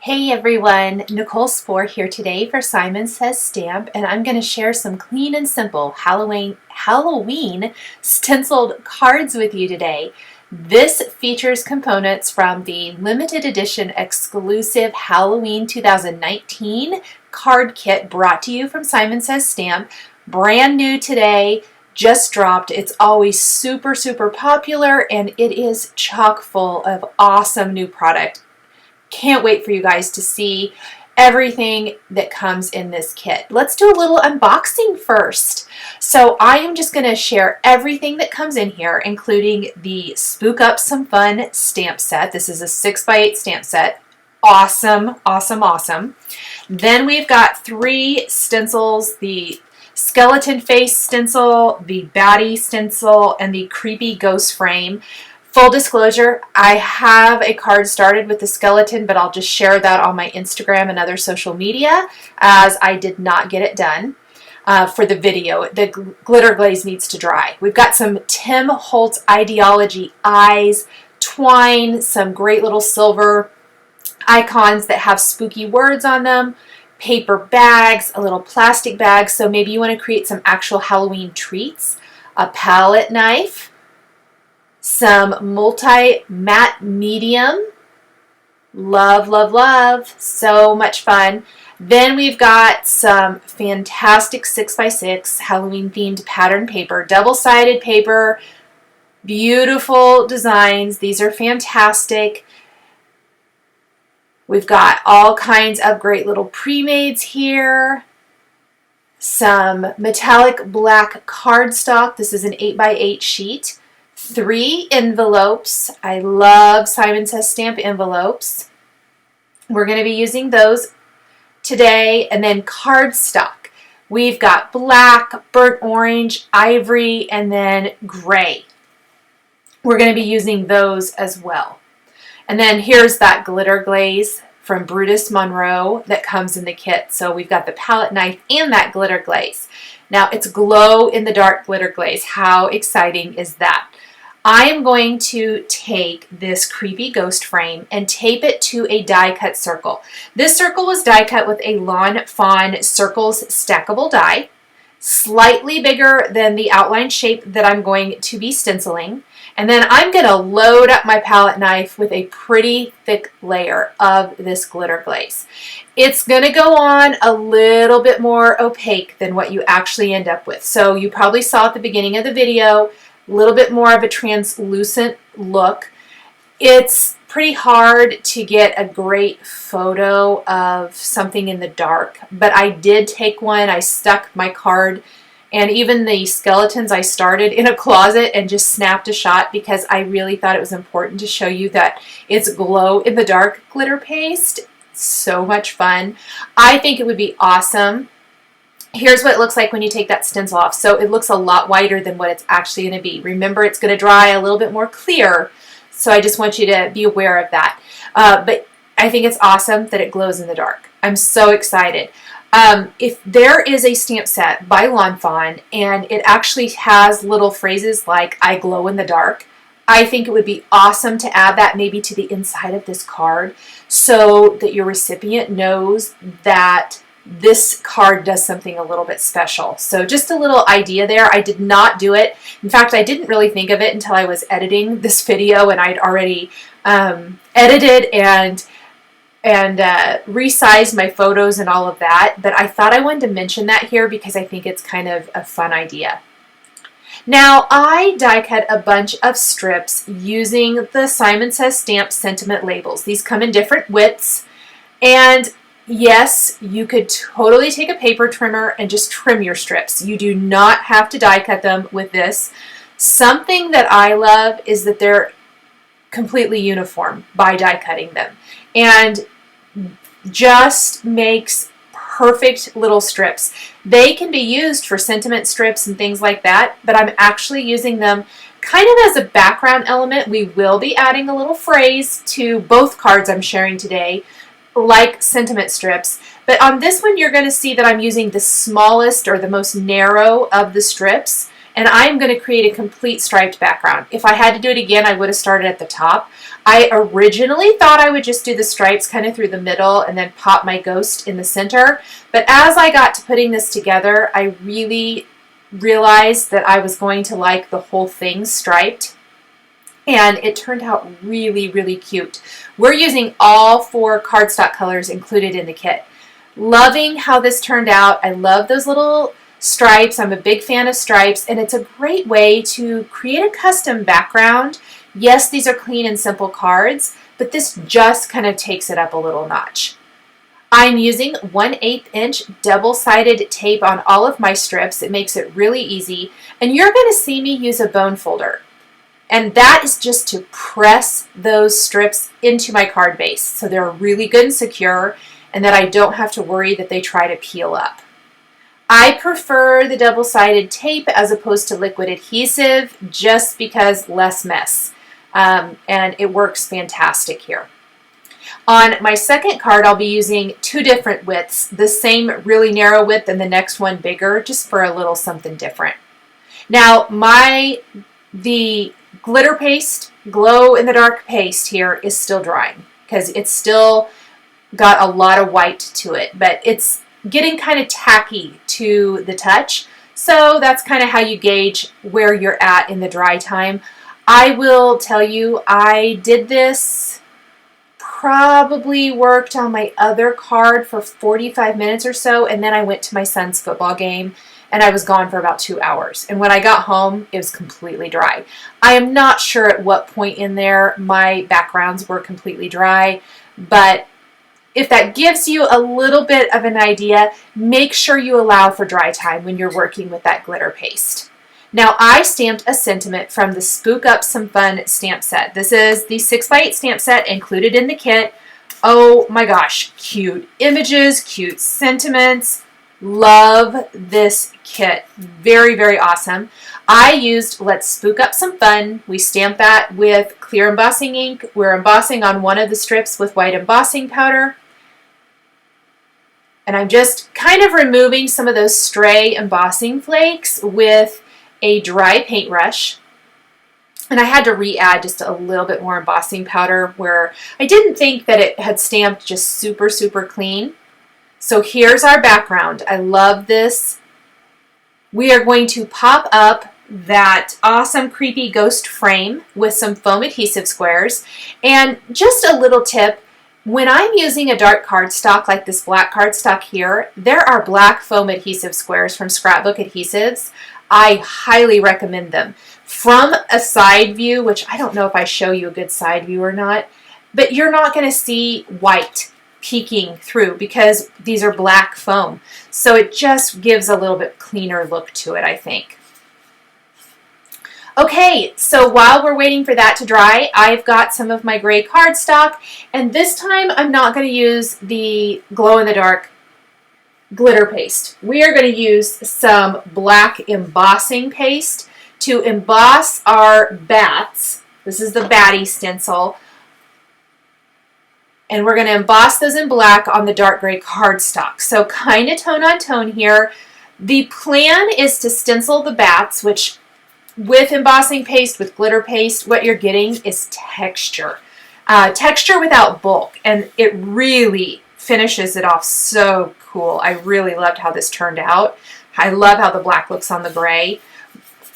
Hey everyone, Nichol Spohr here today for Simon Says Stamp, and I'm going to share some clean and simple Halloween stenciled cards with you today. This features components from the limited edition exclusive Halloween 2019 card kit brought to you from Simon Says Stamp. Brand new today, just dropped. It's always super popular, and it is chock full of awesome new product. Can't wait for you guys to see everything that comes in this kit. Let's do a little unboxing first. So I am just going to share everything that comes in here, including the Spook Up Some Fun stamp set. This is a 6x8 stamp set. Awesome. Then we've got 3 stencils, the skeleton face stencil, the BATTY stencil, and the creepy ghost frame. Full disclosure, I have a card started with the skeleton, but I'll just share that on my Instagram and other social media, as I did not get it done for the video. The glitter glaze needs to dry. We've got some Tim Holtz Ideology eyes, twine, some great little silver icons that have spooky words on them, paper bags, a little plastic bag, so maybe you want to create some actual Halloween treats, a palette knife, some multi-matte medium, love, so much fun. Then we've got some fantastic 6x6 Halloween themed pattern paper, double-sided paper, beautiful designs. These are fantastic. We've got all kinds of great little pre-mades here. Some metallic black cardstock. This is an 8x8 sheet. 3 envelopes. I love Simon Says Stamp envelopes. We're going to be using those today. And then cardstock. We've got black, burnt orange, ivory, and then gray. We're going to be using those as well. And then here's that glitter glaze from Brutus, Monroe that comes in the kit. So we've got the palette knife and that glitter glaze. Now it's glow in the dark glitter glaze. How exciting is that? I am going to take this creepy ghost frame and tape it to a die cut circle. This circle was die cut with a Lawn Fawn Circles stackable die, slightly bigger than the outline shape that I'm going to be stenciling. And then I'm going to load up my palette knife with a pretty thick layer of this glitter glaze. It's going to go on a little bit more opaque than what you actually end up with. So you probably saw at the beginning of the video, a little bit more of a translucent look. It's pretty hard to get a great photo of something in the dark, but I did take one. I stuck my card and even the skeletons I started in a closet and just snapped a shot because I really thought it was important to show you that it's glow in the dark glitter paste. So much fun. I think it would be awesome. Here's what it looks like when you take that stencil off. So it looks a lot whiter than what it's actually going to be. Remember, it's going to dry a little bit more clear. So I just want you to be aware of that. But I think it's awesome that it glows in the dark. I'm so excited. If there is a stamp set by Lawn Fawn and it actually has little phrases like I glow in the dark, I think it would be awesome to add that maybe to the inside of this card so that your recipient knows that this card does something a little bit special. So just a little idea there. I did not do it. In fact, I didn't really think of it until I was editing this video, and I'd already edited and resized my photos and all of that. But I thought I wanted to mention that here because I think it's kind of a fun idea. Now, I die cut a bunch of strips using the Simon Says Stamp sentiment labels. These come in different widths, and yes, you could totally take a paper trimmer and just trim your strips. You do not have to die cut them with this. Something that I love is that they're completely uniform by die cutting them, and just makes perfect little strips. They can be used for sentiment strips and things like that, but I'm actually using them kind of as a background element. We will be adding a little phrase to both cards I'm sharing today, like sentiment strips. But on this one, you're going to see that I'm using the smallest or the most narrow of the strips, and I'm going to create a complete striped background. If I had to do it again, I would have started at the top. I originally thought I would just do the stripes kind of through the middle and then pop my ghost in the center. But as I got to putting this together, I really realized that I was going to like the whole thing striped. And it turned out really, really cute. We're using all 4 cardstock colors included in the kit. Loving how this turned out. I love those little stripes. I'm a big fan of stripes, and it's a great way to create a custom background. Yes, these are clean and simple cards, but this just kind of takes it up a little notch. I'm using 1/8 inch double-sided tape on all of my strips. It makes it really easy, and you're going to see me use a bone folder. And that is just to press those strips into my card base so they're really good and secure, and that I don't have to worry that they try to peel up. I prefer the double-sided tape as opposed to liquid adhesive just because less mess, and it works fantastic here. On my second card, I'll be using 2 different widths, the same really narrow width and the next one bigger, just for a little something different. Now, the glitter paste, glow-in-the-dark paste here is still drying because it's still got a lot of white to it, but it's getting kind of tacky to the touch. So that's kind of how you gauge where you're at in the dry time. I will tell you, I did this, probably worked on my other card for 45 minutes or so, and then I went to my son's football game, and I was gone for about 2 hours. And when I got home, it was completely dry. I am not sure at what point in there my backgrounds were completely dry, but if that gives you a little bit of an idea, make sure you allow for dry time when you're working with that glitter paste. Now, I stamped a sentiment from the Spook Up Some Fun stamp set. This is the 6x8 stamp set included in the kit. Oh my gosh, cute images, cute sentiments. Love this kit. Very, very awesome. I used Let's Spook Up Some Fun. We stamped that with clear embossing ink. We're embossing on one of the strips with white embossing powder. And I'm just kind of removing some of those stray embossing flakes with a dry paintbrush. And I had to re-add just a little bit more embossing powder where I didn't think that it had stamped just super, super clean. So here's our background. I love this. We are going to pop up that awesome creepy ghost frame with some foam adhesive squares. And just a little tip, when I'm using a dark cardstock like this black cardstock here, there are black foam adhesive squares from Scrapbook Adhesives. I highly recommend them. From a side view, which I don't know if I show you a good side view or not, but you're not going to see white peeking through because these are black foam. So it just gives a little bit cleaner look to it, I think. Okay, so while we're waiting for that to dry, I've got some of my gray cardstock, and this time I'm not going to use the glow-in-the-dark glitter paste. We are going to use some black embossing paste to emboss our bats. This is the BATTY stencil. And we're going to emboss those in black on the dark gray cardstock. So kind of tone on tone here. The plan is to stencil the bats, which with embossing paste, with glitter paste, what you're getting is texture. Texture without bulk. And it really finishes it off so cool. I really loved how this turned out. I love how the black looks on the gray.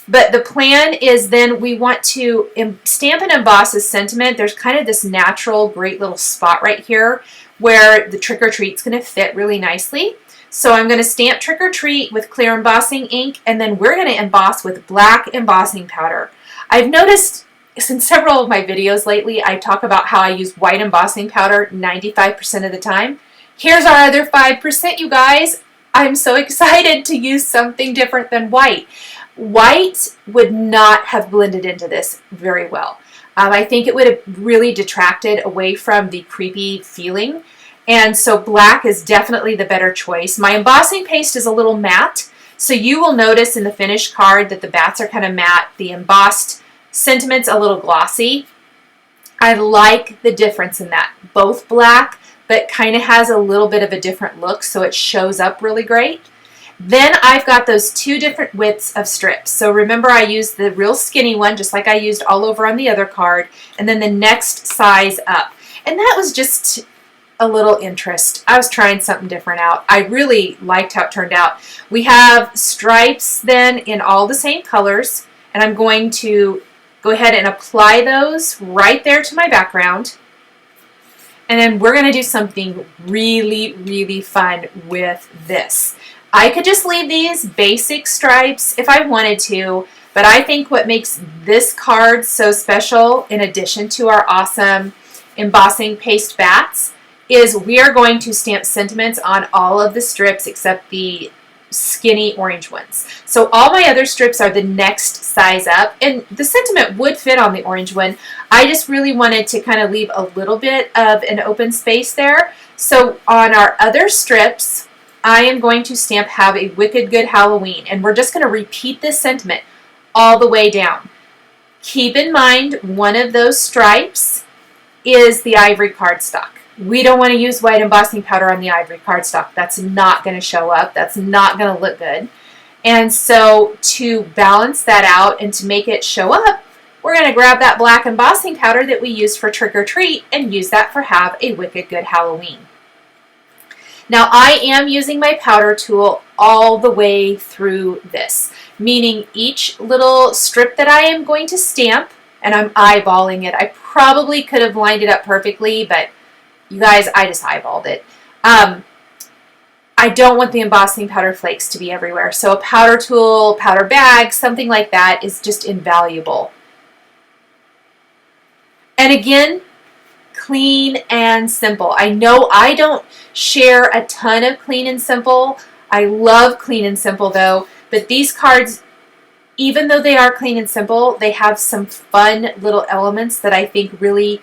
But the plan is then we want to stamp and emboss a sentiment. There's kind of this natural great little spot right here where the Trick or Treat's going to fit really nicely. So I'm going to stamp Trick or Treat with clear embossing ink, and then we're going to emboss with black embossing powder. I've noticed in several of my videos lately, I talk about how I use white embossing powder 95% of the time. Here's our other 5%, you guys. I'm so excited to use something different than white. White would not have blended into this very well. I think it would have really detracted away from the creepy feeling. And so black is definitely the better choice. My embossing paste is a little matte, so you will notice in the finished card that the bats are kind of matte, the embossed sentiment's a little glossy. I like the difference in that. Both black, but kind of has a little bit of a different look, so it shows up really great. Then I've got those two different widths of strips. So remember, I used the real skinny one, just like I used all over on the other card, and then the next size up. And that was just a little interest. I was trying something different out. I really liked how it turned out. We have stripes then in all the same colors, and I'm going to go ahead and apply those right there to my background. And then we're going to do something really, really fun with this. I could just leave these basic stripes if I wanted to, but I think what makes this card so special, in addition to our awesome embossing paste bats, is we are going to stamp sentiments on all of the strips except the skinny orange ones. So all my other strips are the next size up, and the sentiment would fit on the orange one. I just really wanted to kind of leave a little bit of an open space there. So on our other strips, I am going to stamp "Have a Wicked Good Halloween," and we're just going to repeat this sentiment all the way down. Keep in mind, one of those stripes is the ivory cardstock. We don't want to use white embossing powder on the ivory cardstock. That's not going to show up. That's not going to look good. And so to balance that out and to make it show up, we're going to grab that black embossing powder that we used for Trick or Treat and use that for "Have a Wicked Good Halloween." Now I am using my powder tool all the way through this, meaning each little strip that I am going to stamp, and I'm eyeballing it. I probably could have lined it up perfectly, but you guys, I just eyeballed it. I don't want the embossing powder flakes to be everywhere, so a powder tool, powder bag, something like that is just invaluable. And again, clean and simple. I know I don't share a ton of clean and simple. I love clean and simple though, but these cards, even though they are clean and simple, they have some fun little elements that I think really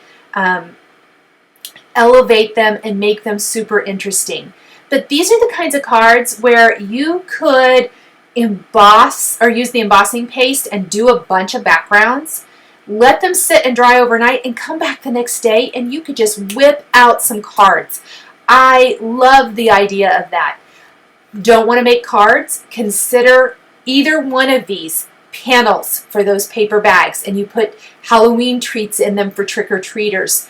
elevate them and make them super interesting. But these are the kinds of cards where you could emboss or use the embossing paste and do a bunch of backgrounds, let them sit and dry overnight, and come back the next day and you could just whip out some cards. I love the idea of that. Don't want to make cards? Consider either one of these panels for those paper bags, and you put Halloween treats in them for trick-or-treaters.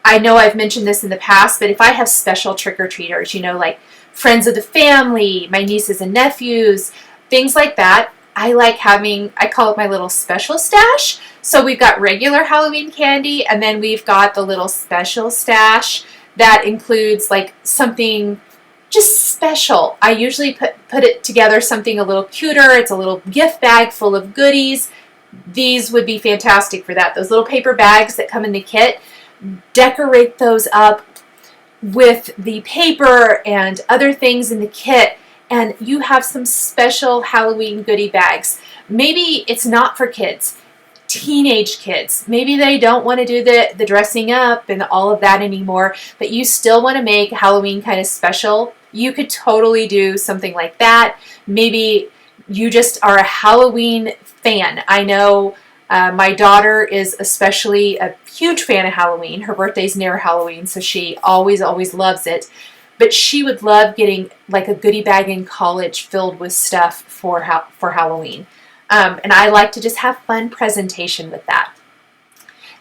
I know I've mentioned this in the past, but if I have special trick-or-treaters, you know, like friends of the family, my nieces and nephews, things like that, I like having, I call it my little special stash. So we've got regular Halloween candy, and then we've got the little special stash that includes like something just special. I usually put it together something a little cuter. It's a little gift bag full of goodies. These would be fantastic for that. Those little paper bags that come in the kit, decorate those up with the paper and other things in the kit, and you have some special Halloween goodie bags. Maybe it's not for kids, teenage kids. Maybe they don't want to do the dressing up and all of that anymore, but you still want to make Halloween kind of special. You could totally do something like that. Maybe you just are a Halloween fan. I know my daughter is especially a huge fan of Halloween. Her birthday's near Halloween, so she always loves it. But she would love getting like a goodie bag in college filled with stuff for Halloween. And I like to just have fun presentation with that.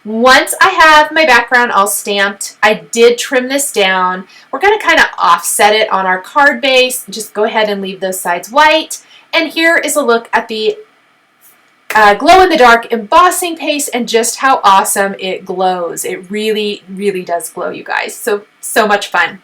Once I have my background all stamped, I did trim this down. We're going to kind of offset it on our card base. Just go ahead and leave those sides white. And here is a look at the glow-in-the-dark embossing paste and just how awesome it glows. It really, really does glow, you guys. So much fun.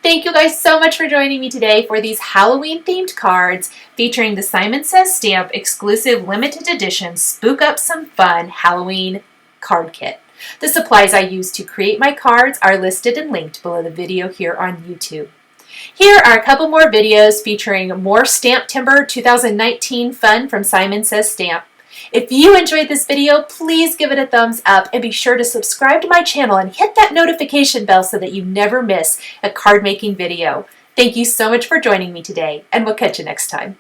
Thank you guys so much for joining me today for these Halloween-themed cards featuring the Simon Says Stamp exclusive limited edition Spook Up Some Fun Halloween card kit. The supplies I used to create my cards are listed and linked below the video here on YouTube. Here are a couple more videos featuring more Stamp Timber 2019 fun from Simon Says Stamp. If you enjoyed this video, please give it a thumbs up and be sure to subscribe to my channel and hit that notification bell so that you never miss a card making video. Thank you so much for joining me today, and we'll catch you next time.